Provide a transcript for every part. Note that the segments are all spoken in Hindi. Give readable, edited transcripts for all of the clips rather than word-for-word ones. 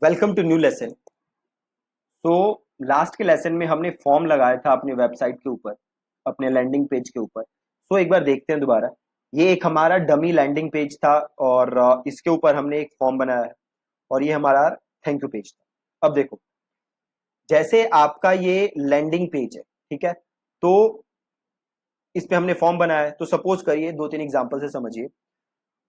Welcome to new lesson. तो लास्ट के लेसन में हमने फॉर्म लगाया था अपने वेबसाइट के ऊपर, अपने लैंडिंग पेज के ऊपर। एक बार देखते हैं दोबारा। ये एक हमारा डमी लैंडिंग पेज था और इसके ऊपर हमने एक फॉर्म बनाया है और ये हमारा थैंक यू पेज था। अब देखो, जैसे आपका ये लैंडिंग पेज है, ठीक है, तो इस पे हमने फॉर्म बनाया है। तो सपोज करिए, दो तीन एग्जांपल से समझिए।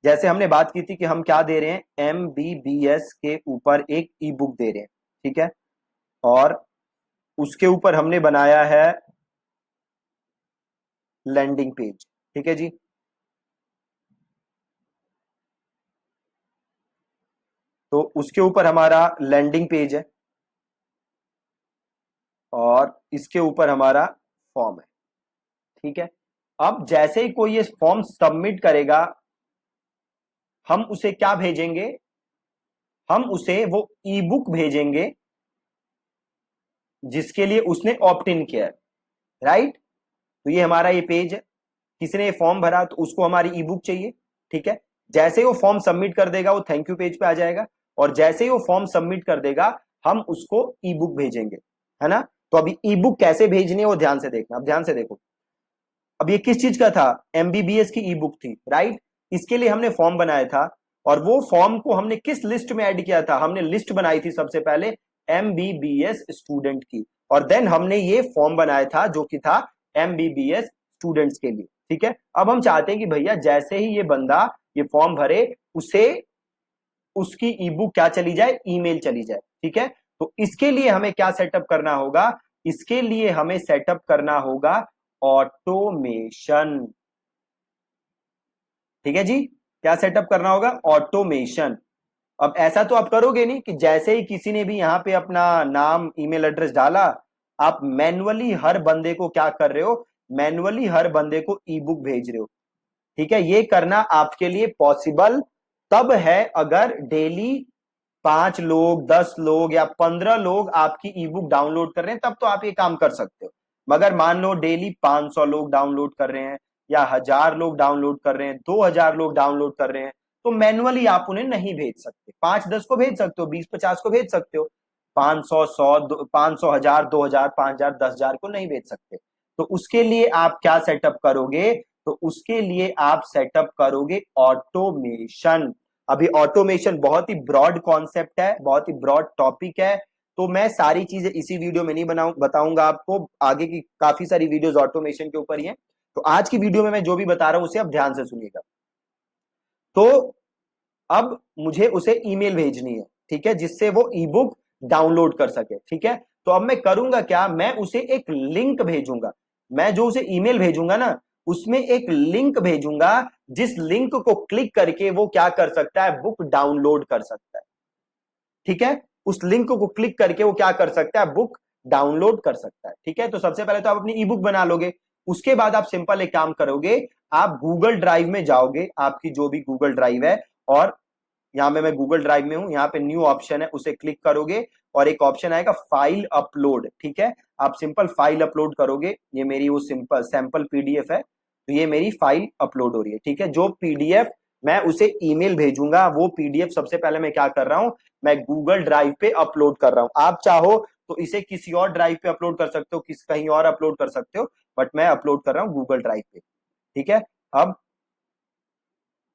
जैसे हमने बात की थी कि हम क्या दे रहे हैं, MBBS के ऊपर एक ई बुक दे रहे हैं, ठीक है, और उसके ऊपर हमने बनाया है लैंडिंग पेज। ठीक है जी। तो उसके ऊपर हमारा लैंडिंग पेज है और इसके ऊपर हमारा फॉर्म है। ठीक है। अब जैसे ही कोई ये फॉर्म सबमिट करेगा, हम उसे क्या भेजेंगे, हम उसे वो ई बुक भेजेंगे जिसके लिए उसने ऑप्ट इन किया है। राइट। तो ये हमारा ये पेज है, किसी ने फॉर्म भरा तो उसको हमारी ई बुक चाहिए। ठीक है। जैसे ही वो फॉर्म सबमिट कर देगा, वो थैंक यू पेज पे आ जाएगा और जैसे ही वो फॉर्म सबमिट कर देगा, हम उसको ई बुक भेजेंगे, है ना। तो अभी ई बुक कैसे भेजनी है वो ध्यान से देखना। अब ध्यान से देखो, अब ये किस चीज का था, MBBS की ई बुक थी, राइट। इसके लिए हमने फॉर्म बनाया था और वो फॉर्म को हमने किस लिस्ट में ऐड किया था, हमने लिस्ट बनाई थी सबसे पहले MBBS स्टूडेंट की, और देन हमने ये फॉर्म बनाया था जो कि था MBBS स्टूडेंट्स के लिए। ठीक है। अब हम चाहते हैं कि भैया जैसे ही ये बंदा ये फॉर्म भरे, उसे उसकी ई बुक क्या चली जाए, ईमेल चली जाए। ठीक है। तो इसके लिए हमें क्या सेटअप करना होगा, इसके लिए हमें सेटअप करना होगा ऑटोमेशन। ठीक है जी। क्या सेटअप करना होगा, ऑटोमेशन। अब ऐसा तो आप करोगे नहीं कि जैसे ही किसी ने भी यहां पे अपना नाम ईमेल एड्रेस डाला, आप मैन्युअली हर बंदे को क्या कर रहे हो, मैन्युअली हर बंदे को ई बुक भेज रहे हो। ठीक है। ये करना आपके लिए पॉसिबल तब है अगर डेली 5 लोग, 10 लोग या 15 लोग आपकी ई बुक डाउनलोड कर रहे हैं, तब तो आप ये काम कर सकते हो। मगर मान लो डेली 500 लोग डाउनलोड कर रहे हैं या 1000 लोग डाउनलोड कर रहे हैं, 2000 लोग डाउनलोड कर रहे हैं, तो मैन्युअली आप उन्हें नहीं भेज सकते। 5-10 को भेज सकते हो, 20-50 को भेज सकते हो, 500, 100, 500, 1000, 2000, 5000, 10,000 को नहीं भेज सकते। तो उसके लिए आप क्या सेटअप करोगे, तो उसके लिए आप सेटअप करोगे ऑटोमेशन। अभी ऑटोमेशन बहुत ही ब्रॉड कॉन्सेप्ट है, बहुत ही ब्रॉड टॉपिक है, तो मैं सारी चीजें इसी वीडियो में नहीं बताऊंगा आपको। आगे की काफी सारी वीडियोस ऑटोमेशन के ऊपर ही है। तो आज की वीडियो में मैं जो भी बता रहा हूं उसे आप ध्यान से सुनिएगा। तो अब मुझे उसे ईमेल भेजनी है, ठीक है, जिससे वो ई बुक डाउनलोड कर सके। ठीक है। तो अब मैं करूंगा क्या, मैं उसे एक लिंक भेजूंगा। मैं जो उसे ईमेल भेजूंगा ना, उसमें एक लिंक भेजूंगा, जिस लिंक को क्लिक करके वो क्या कर सकता है, बुक डाउनलोड कर सकता है। ठीक है। उस लिंक को क्लिक करके वो क्या कर सकता है, बुक डाउनलोड कर सकता है। ठीक है। तो सबसे पहले तो आप अपनी ई बुक बना लोगे। उसके बाद आप सिंपल एक काम करोगे, आप गूगल ड्राइव में जाओगे, आपकी जो भी गूगल ड्राइव है, और यहां पे मैं गूगल ड्राइव में हूं, यहां पे न्यू ऑप्शन है, उसे क्लिक करोगे और एक ऑप्शन आएगा फाइल अपलोड। ठीक है। आप सिंपल फाइल अपलोड करोगे। ये मेरी वो सिंपल सैंपल पीडीएफ है, तो ये मेरी फाइल अपलोड हो रही है। ठीक है। जो पीडीएफ मैं उसे ईमेल भेजूंगा, वो पीडीएफ सबसे पहले मैं क्या कर रहा हूं, मैं गूगल ड्राइव पे अपलोड कर रहा हूं। आप चाहो तो इसे किसी और ड्राइव पे अपलोड कर सकते हो, किस कहीं और अपलोड कर सकते हो, बट मैं अपलोड कर रहा हूं गूगल ड्राइव पे। ठीक है। अब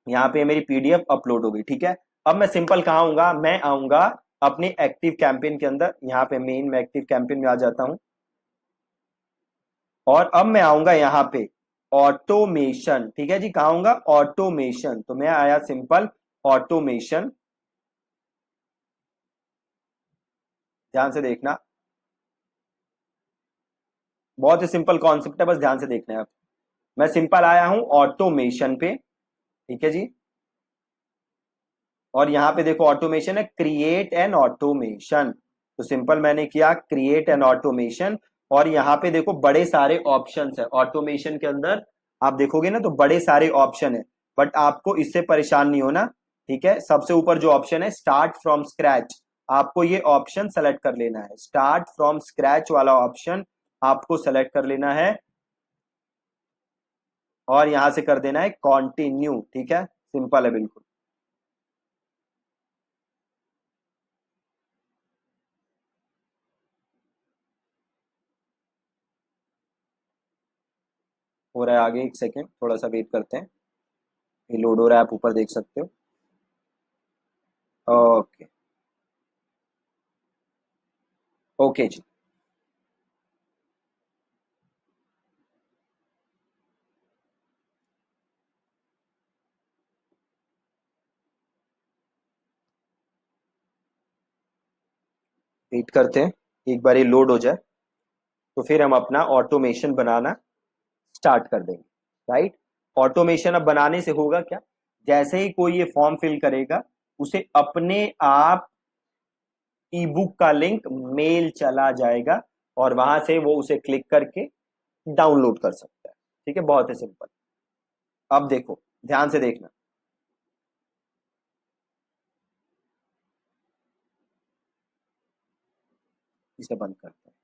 यहाँ पे मेरी पीडीएफ अपलोड हो गई। ठीक है। अब मैं सिंपल कहाँ आऊंगा, मैं आऊंगा अपने एक्टिव कैंपेन के अंदर। यहाँ पे मेन मैं एक्टिव कैंपेन में आ जाता हूं और अब मैं आऊंगा यहाँ पे ऑटोमेशन। ठीक है जी। कहाँ आऊंगा, ऑटोमेशन। तो मैं आया सिंपल ऑटोमेशन। ध्यान से देखना, बहुत ही सिंपल कॉन्सेप्ट है, बस ध्यान से देखना है आप। मैं सिंपल आया हूं ऑटोमेशन पे। ठीक है जी। और यहां पे देखो ऑटोमेशन है, क्रिएट एन ऑटोमेशन। तो सिंपल मैंने किया क्रिएट एन ऑटोमेशन, और यहां पे देखो बड़े सारे ऑप्शंस है ऑटोमेशन के अंदर। आप देखोगे ना तो बड़े सारे ऑप्शन है, बट आपको इससे परेशान नहीं होना। ठीक है। सबसे ऊपर जो ऑप्शन है स्टार्ट फ्रॉम स्क्रैच, आपको ये ऑप्शन सेलेक्ट कर लेना है। स्टार्ट फ्रॉम स्क्रैच वाला ऑप्शन आपको सेलेक्ट कर लेना है और यहां से कर देना है कॉन्टिन्यू। ठीक है। सिंपल है बिल्कुल। हो रहा है आगे, एक सेकेंड थोड़ा सा वेट करते हैं, ये लोड हो रहा है, आप ऊपर देख सकते हो। ओके, ओके जी। वेट करते हैं, एक बार ये लोड हो जाए तो फिर हम अपना ऑटोमेशन बनाना स्टार्ट कर देंगे। राइट, ऑटोमेशन अब बनाने से होगा क्या, जैसे ही कोई ये फॉर्म फिल करेगा उसे अपने आप ई बुक का लिंक मेल चला जाएगा और वहां से वो उसे क्लिक करके डाउनलोड कर सकता है। ठीक है, बहुत ही सिंपल। अब देखो, ध्यान से देखना। इसे बंद करते हैं।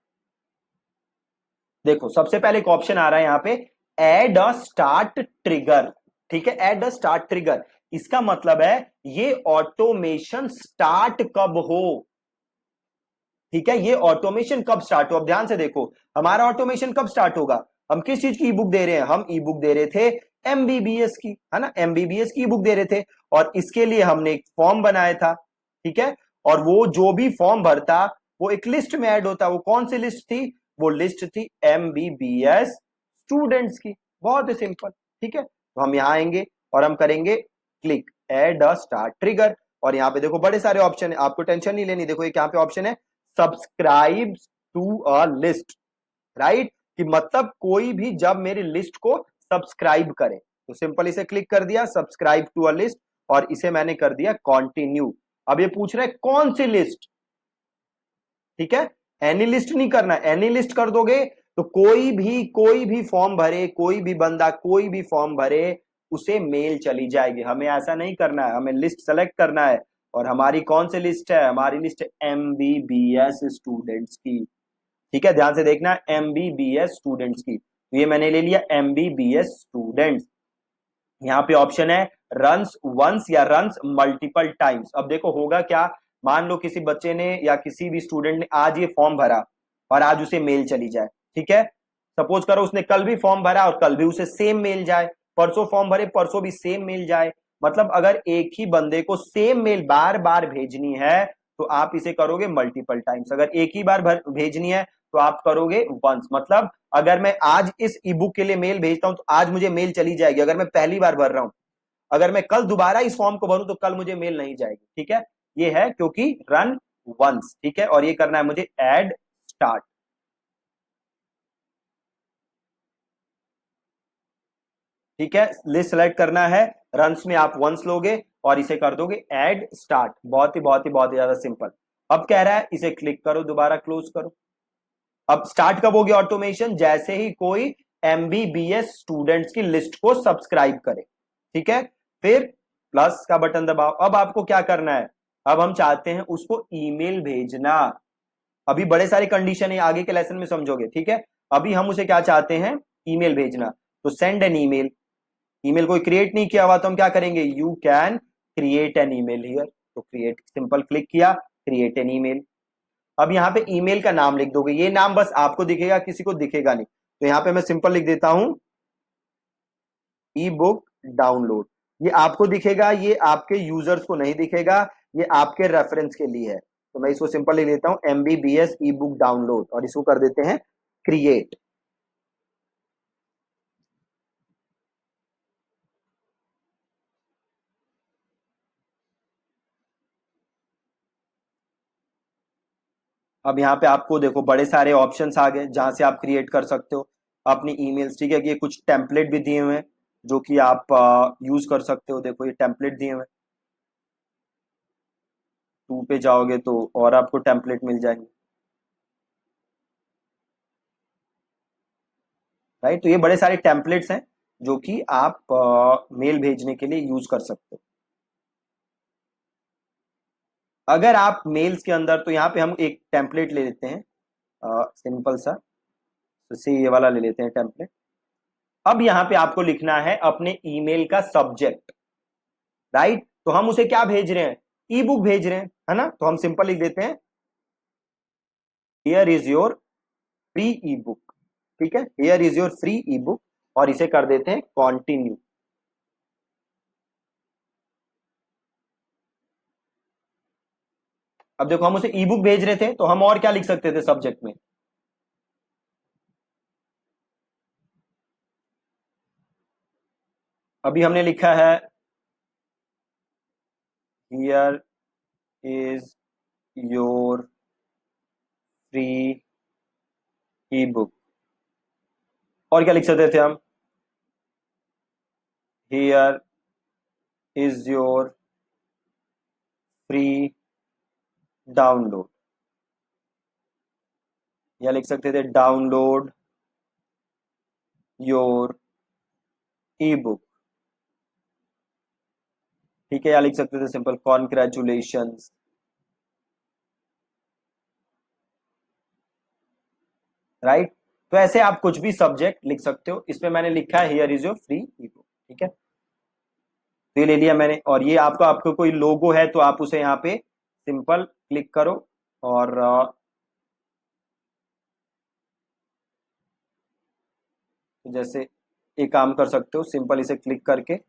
देखो, सबसे पहले एक ऑप्शन आ रहा है यहाँ पे, एड अ स्टार्ट ट्रिगर। ठीक है, एड अ स्टार्ट ट्रिगर, इसका मतलब है ये ऑटोमेशन स्टार्ट कब हो। ठीक है, ये ऑटोमेशन कब स्टार्ट हो। अब ध्यान से देखो, हमारा ऑटोमेशन कब स्टार्ट होगा, हम किस चीज की ई बुक दे रहे हैं, हम ई बुक दे रहे थे एमबीबीएस की, है ना, एमबीबीएस की ई बुक दे रहे थे, और इसके लिए हमने एक फॉर्म बनाया था। ठीक है, और वो जो भी फॉर्म भरता वो एक लिस्ट में ऐड होता, वो कौन सी लिस्ट थी, वो लिस्ट थी एमबीबीएस स्टूडेंट्स की। बहुत ही सिंपल। ठीक है, तो हम यहां आएंगे और हम करेंगे click add a start trigger, और यहाँ पे देखो बड़े सारे ऑप्शन है, आपको टेंशन नहीं लेनी। देखो एक यहाँ पे ऑप्शन है subscribe to a list. Right, कि मतलब कोई भी जब मेरी लिस्ट को सब्सक्राइब करे तो सिंपल इसे क्लिक कर दिया सब्सक्राइब टू अ लिस्ट, और इसे मैंने कर दिया कंटिन्यू। अब ये पूछ रहा है कौन सी लिस्ट। ठीक है, एनी लिस्ट नहीं करना, एनी लिस्ट कर दोगे तो कोई भी फॉर्म भरे, कोई भी बंदा कोई भी फॉर्म भरे उसे मेल चली जाएगी। हमें ऐसा नहीं करना है, हमें लिस्ट सेलेक्ट करना है, और हमारी कौन सी लिस्ट है, हमारी लिस्ट है एमबीबीएस स्टूडेंट्स की। ठीक है, ध्यान से देखना, एमबीबीएस स्टूडेंट्स की, तो ये मैंने ले लिया एमबीबीएस स्टूडेंट्स। यहाँ पे ऑप्शन है रन्स वंस या रन्स मल्टीपल टाइम्स। अब देखो होगा क्या, मान लो किसी बच्चे ने या किसी भी स्टूडेंट ने आज ये फॉर्म भरा और आज उसे मेल चली जाए। ठीक है, सपोज करो उसने कल भी फॉर्म भरा और कल भी उसे सेम मेल जाए, परसों फॉर्म भरे परसों भी सेम मेल जाए, मतलब अगर एक ही बंदे को सेम मेल बार बार भेजनी है तो आप इसे करोगे मल्टीपल टाइम्स। अगर एक ही बार भेजनी है तो आप करोगे वंस। मतलब अगर मैं आज इस ई बुक के लिए मेल भेजता हूं तो आज मुझे मेल चली जाएगी, अगर मैं पहली बार भर रहा हूं। अगर मैं कल दोबारा इस फॉर्म को भरूं तो कल मुझे मेल नहीं जाएगी। ठीक है, ये है क्योंकि रन वंस। ठीक है, और ये करना है मुझे एड स्टार्ट। ठीक है, लिस्ट सेलेक्ट करना है, रन्स में आप वंस लोगे और इसे कर दोगे एड स्टार्ट। बहुत ही ज्यादा सिंपल। अब कह रहा है इसे क्लिक करो, दोबारा क्लोज करो। अब स्टार्ट कब होगी ऑटोमेशन, जैसे ही कोई एमबीबीएस स्टूडेंट्स की लिस्ट को सब्सक्राइब करे। ठीक है, फिर प्लस का बटन दबाओ। अब आपको क्या करना है, अब हम चाहते हैं उसको ईमेल भेजना। अभी बड़े सारे कंडीशन है, आगे के लेसन में समझोगे। ठीक है, अभी हम उसे क्या चाहते हैं, ईमेल भेजना। तो सेंड एन ईमेल, ईमेल कोई क्रिएट नहीं किया हुआ तो हम क्या करेंगे, you can create an email here. तो क्रिएट सिंपल क्लिक किया, क्रिएट एन ईमेल। अब यहाँ पे ईमेल का नाम लिख दोगे, ये नाम बस आपको दिखेगा, किसी को दिखेगा नहीं। तो यहाँ पे मैं सिंपल लिख देता हूं ई बुक डाउनलोड। ये आपको दिखेगा, ये आपके यूजर्स को नहीं दिखेगा, ये आपके रेफरेंस के लिए है। तो मैं इसको सिंपल लिख देता हूं एमबीबीएस ई बुक डाउनलोड, और इसको कर देते हैं क्रिएट। अब यहाँ पे आपको देखो बड़े सारे ऑप्शंस आ गए जहां से आप क्रिएट कर सकते हो अपनी ईमेल्स। ठीक है, कि ये कुछ टेम्पलेट भी दिए हुए हैं जो कि आप यूज कर सकते हो। देखो ये टेम्पलेट दिए हुए हैं, टू पे जाओगे तो और आपको टेम्पलेट मिल जाएंगे। राइट, तो ये बड़े सारे टेम्पलेट्स हैं जो कि आप मेल भेजने के लिए यूज कर सकते हो। अगर आप मेल्स के अंदर, तो यहाँ पे हम एक टेम्पलेट ले लेते हैं सिंपल सा, जैसे ये वाला ले लेते हैं टेम्पलेट। अब यहाँ पे आपको लिखना है अपने ईमेल का सब्जेक्ट। राइट, तो हम उसे क्या भेज रहे हैं, ई बुक भेज रहे हैं, है ना। तो हम सिंपल लिख देते हैं here is your free E book. ठीक है, here is your free E book. और इसे कर देते हैं कंटिन्यू। अब देखो हम उसे ई बुक भेज रहे थे, तो हम और क्या लिख सकते थे सब्जेक्ट में? अभी हमने लिखा है here is your free E book. और क्या लिख सकते थे हम? Here is your free download. या लिख सकते थे डाउनलोड योर ई बुक। ठीक है, या लिख सकते थे सिंपल कॉन्ग्रेचुलेशन। राइट। तो ऐसे आप कुछ भी सब्जेक्ट लिख सकते हो। इसमें मैंने लिखा है here is your free E book. ठीक है, तो ये ले लिया मैंने। और ये आपका आपको कोई लोगो है तो आप उसे यहाँ पे सिंपल क्लिक करो और जैसे एक काम कर सकते हो, सिंपल इसे क्लिक करके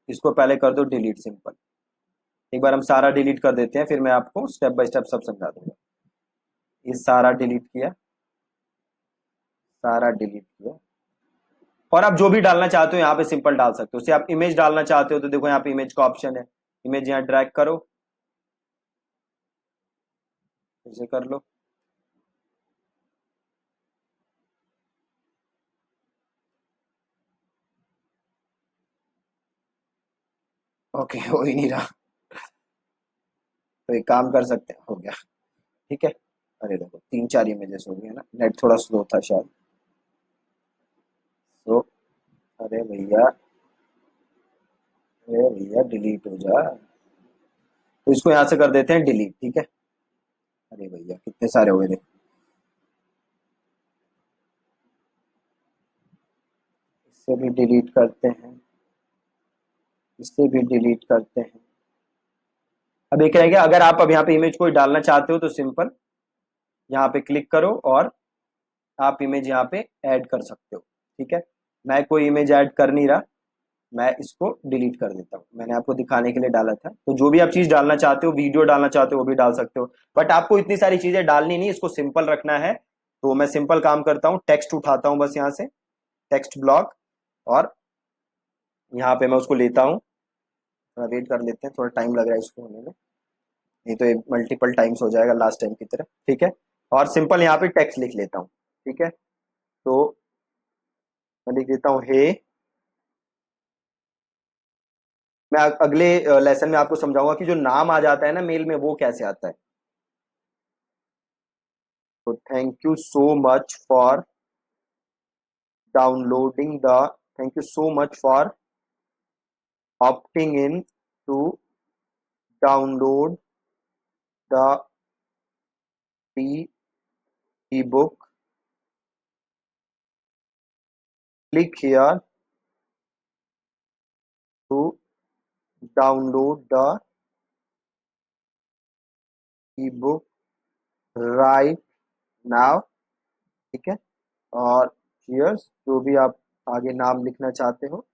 इसको पहले कर दो डिलीट सिंपल। एक बार हम सारा डिलीट कर देते हैं, फिर मैं आपको स्टेप बाय स्टेप सब समझा दूंगा। ये सारा डिलीट किया, सारा डिलीट किया। और आप जो भी डालना चाहते हो यहाँ पे सिंपल डाल सकते हो। जैसे आप इमेज डालना चाहते हो तो देखो यहाँ पे इमेज का ऑप्शन है, इमेज यहाँ ड्रैग करो, इसे कर लो। ओके, हो ही नहीं रहा। तो एक काम कर सकते हैं, हो गया। ठीक है। अरे देखो 3 4 इमेजेस हो गए ना, नेट थोड़ा स्लो था शायद। तो अरे भैया, अरे भैया डिलीट हो जा। तो इसको यहाँ से कर देते हैं डिलीट। ठीक है। अरे भैया कितने सारे हो गए देखो। इससे भी डिलीट करते हैं, इससे भी डिलीट करते हैं। अब एक रह गया, अगर आप अब यहाँ पे इमेज कोई डालना चाहते हो तो सिंपल यहाँ पे क्लिक करो और आप इमेज यहाँ पे ऐड कर सकते हो। ठीक है, मैं कोई इमेज ऐड कर नहीं रहा, मैं इसको डिलीट कर देता हूँ। मैंने आपको दिखाने के लिए डाला था। तो जो भी आप चीज डालना चाहते हो, वीडियो डालना चाहते हो वो भी डाल सकते हो। बट आपको इतनी सारी चीजें डालनी नहीं, इसको सिंपल रखना है। तो मैं सिंपल काम करता हूँ, टेक्स्ट उठाता हूँ बस यहाँ से, टेक्स्ट ब्लॉक, और यहाँ पे मैं उसको लेता हूँ। थोड़ा वेट कर लेते हैं, थोड़ा टाइम लग रहा है इसको होने में, नहीं तो ये मल्टीपल टाइम्स हो जाएगा लास्ट टाइम की तरह। ठीक है, और सिंपल यहाँ पे टेक्स्ट लिख लेता हूँ। ठीक है, तो मैं लिख देता हूँ हे। मैं अगले लेसन में आपको समझाऊंगा कि जो नाम आ जाता है ना मेल में, वो कैसे आता है। तो thank you so much for downloading the, thank you so much for opting in to download the free ebook. Click here to download the ebook right now. ठीक है, और cheers, जो भी आप आगे नाम लिखना चाहते हो,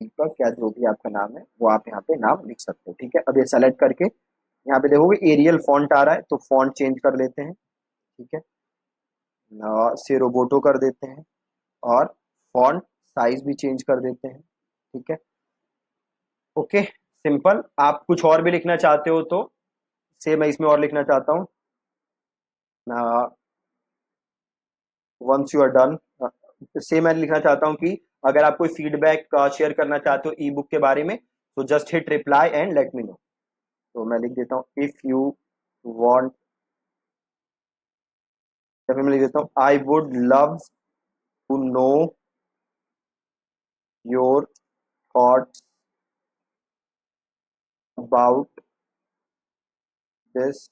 दीपक या जो भी आपका नाम है वो आप यहाँ पे नाम लिख सकते हो। ठीक है, अब ये सेलेक्ट करके यहाँ पे देखोगे एरियल फॉन्ट आ रहा है, तो फॉन्ट चेंज कर लेते हैं। ठीक है, से रोबोटो कर देते हैं, और फॉन्ट साइज भी चेंज कर देते हैं। ठीक है, ओके। सिंपल, आप कुछ और भी लिखना चाहते हो तो से मैं इसमें और लिखना चाहता हूँ, वंस यू आर डन। से मैं लिखना चाहता हूँ कि अगर आप कोई फीडबैक शेयर करना चाहते हो ई बुक के बारे में, तो just hit reply and let me know. तो मैं लिख देता हूँ इफ यू वांट, या फिर मैं लिख देता हूँ I would love to know your thoughts about this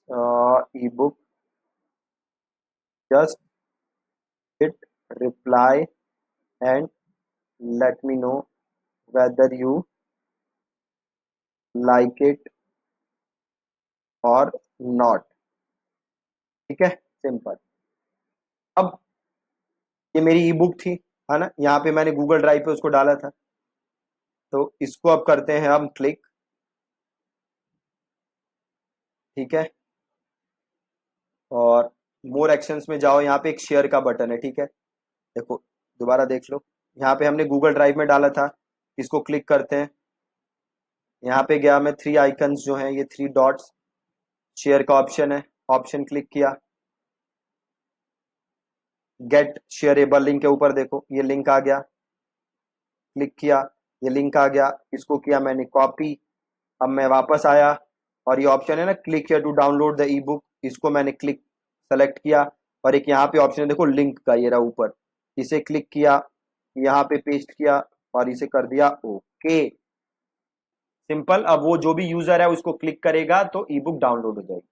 ebook, just hit reply and let me know whether you like it or not। ठीक है, सिंपल। अब ये मेरी ई बुक थी, है ना, यहाँ पे मैंने गूगल ड्राइव पे उसको डाला था। तो इसको अब करते हैं हम क्लिक। ठीक है, और मोर एक्शंस में जाओ, यहाँ पे एक शेयर का बटन है। ठीक है, देखो, दोबारा देख लो, यहाँ पे हमने गूगल ड्राइव में डाला था, इसको क्लिक करते हैं। यहाँ पे गया मैं, थ्री आइकन्स जो हैं, ये थ्री डॉट्स, शेयर का ऑप्शन है, ऑप्शन क्लिक किया, गेट शेयरेबल लिंक के ऊपर देखो ये लिंक आ गया, क्लिक किया, ये लिंक आ गया, इसको किया मैंने कॉपी। अब मैं वापस आया, और ये ऑप्शन है ना, click here to download the ebook, इसको मैंने क्लिक सेलेक्ट किया, और एक यहाँ पे ऑप्शन है देखो लिंक का, ये रहा ऊपर, इसे क्लिक किया, यहाँ पे पेस्ट किया, और इसे कर दिया ओके। सिंपल। अब वो जो भी यूजर है उसको क्लिक करेगा तो ई बुक डाउनलोड हो जाएगी,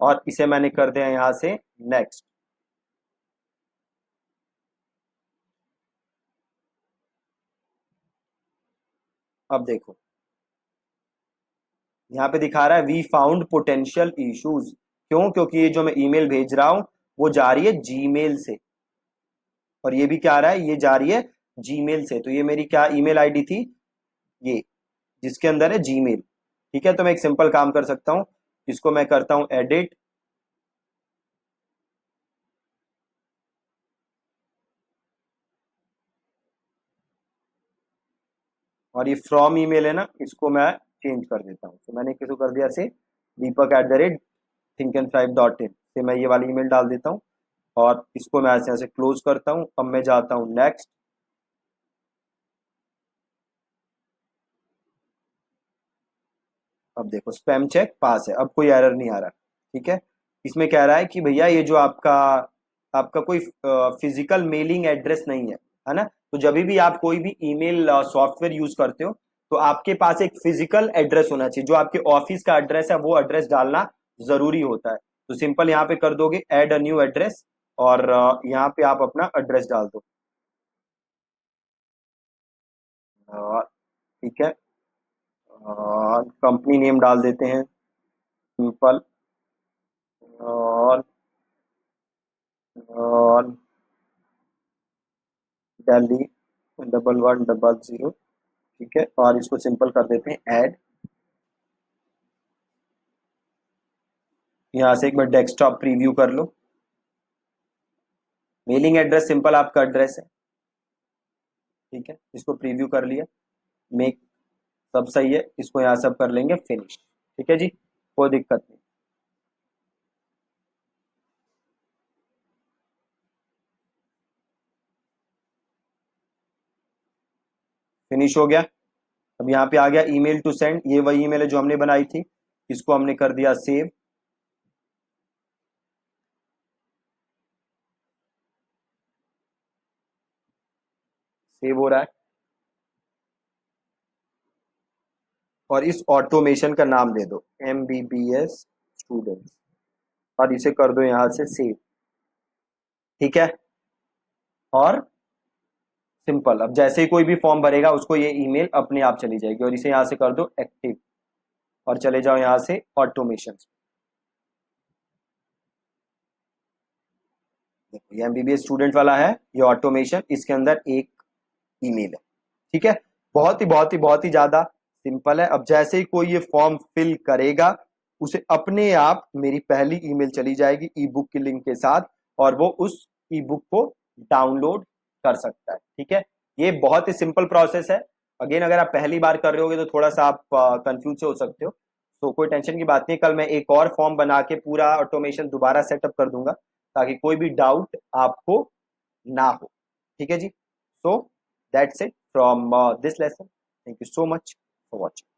और इसे मैंने कर दिया यहाँ से नेक्स्ट। अब देखो, यहाँ पे दिखा रहा है वी फाउंड पोटेंशियल इश्यूज। क्यों? क्योंकि ये जो मैं ईमेल भेज रहा हूं वो जा रही है जीमेल से, और ये भी क्या आ रहा है, ये जा रही है जीमेल से। तो ये मेरी क्या ईमेल आईडी थी, ये जिसके अंदर है जीमेल। ठीक है, तो मैं एक सिंपल काम कर सकता हूं, इसको मैं करता हूं एडिट, और ये फ्रॉम ईमेल है ना, इसको मैं चेंज कर देता हूँ। तो मैंने किसको कर दिया से, दीपक @thinkandthrive.in से मैं ये वाली ईमेल डाल देता हूँ, और इसको मैं ऐसे ऐसे क्लोज करता हूँ। अब मैं जाता हूँ नेक्स्ट। अब देखो स्पैम चेक पास है, अब कोई एरर नहीं आ रहा। ठीक है, इसमें कह रहा है कि भैया ये जो आपका आपका कोई फिजिकल मेलिंग एड्रेस नहीं है ना। तो जब भी आप कोई भी ईमेल सॉफ्टवेयर यूज करते हो, तो आपके पास एक फिजिकल एड्रेस होना चाहिए, जो आपके ऑफिस का एड्रेस है वो एड्रेस डालना जरूरी होता है। तो सिंपल यहाँ पे कर दोगे ऐड अ न्यू एड्रेस, और यहाँ पे आप अपना एड्रेस डाल दो। अ, ठीक है, कंपनी नेम डाल देते हैं सिंपल, और दिल्ली 1100। ठीक है, और इसको सिंपल कर देते हैं ऐड। यहाँ से एक बार डेस्कटॉप प्रीव्यू कर लो। मेलिंग एड्रेस सिंपल आपका एड्रेस है। ठीक है, इसको प्रीव्यू कर लिया, मेक, सब सही है, इसको यहाँ सब कर लेंगे फिनिश। ठीक है जी, कोई दिक्कत नहीं। फिनिश हो गया। अब यहाँ पे आ गया ईमेल टू सेंड, ये वही ईमेल है जो हमने बनाई थी, इसको हमने कर दिया सेव। सेव हो रहा है, और इस ऑटोमेशन का नाम दे दो MBBS स्टूडेंट्स, और इसे कर दो यहाँ से सेव। ठीक है, और सिंपल, अब जैसे ही कोई भी फॉर्म भरेगा उसको ये ईमेल अपने आप चली जाएगी, और इसे यहाँ से कर दो एक्टिव, और चले जाओ यहाँ से ऑटोमेशन। देखो ये MBBS स्टूडेंट वाला है, ये ऑटोमेशन, इसके अंदर एक ईमेल है। ठीक है, बहुत ही ज्यादा सिंपल है। अब जैसे ही कोई ये फॉर्म फिल करेगा, उसे अपने आप मेरी पहली ईमेल चली जाएगी ई बुक की लिंक के साथ, और वो उस ई बुक को डाउनलोड कर सकता है। ठीक है, ये बहुत ही सिंपल प्रोसेस है। अगेन अगर आप पहली बार कर रहे होगे तो थोड़ा सा आप कंफ्यूज हो सकते हो, तो कोई टेंशन की बात नहीं, कल मैं एक और फॉर्म बना के पूरा ऑटोमेशन दोबारा सेटअप कर दूंगा, ताकि कोई भी डाउट आपको ना हो। ठीक है जी, so that's it from this lesson. Thank you so much for watching.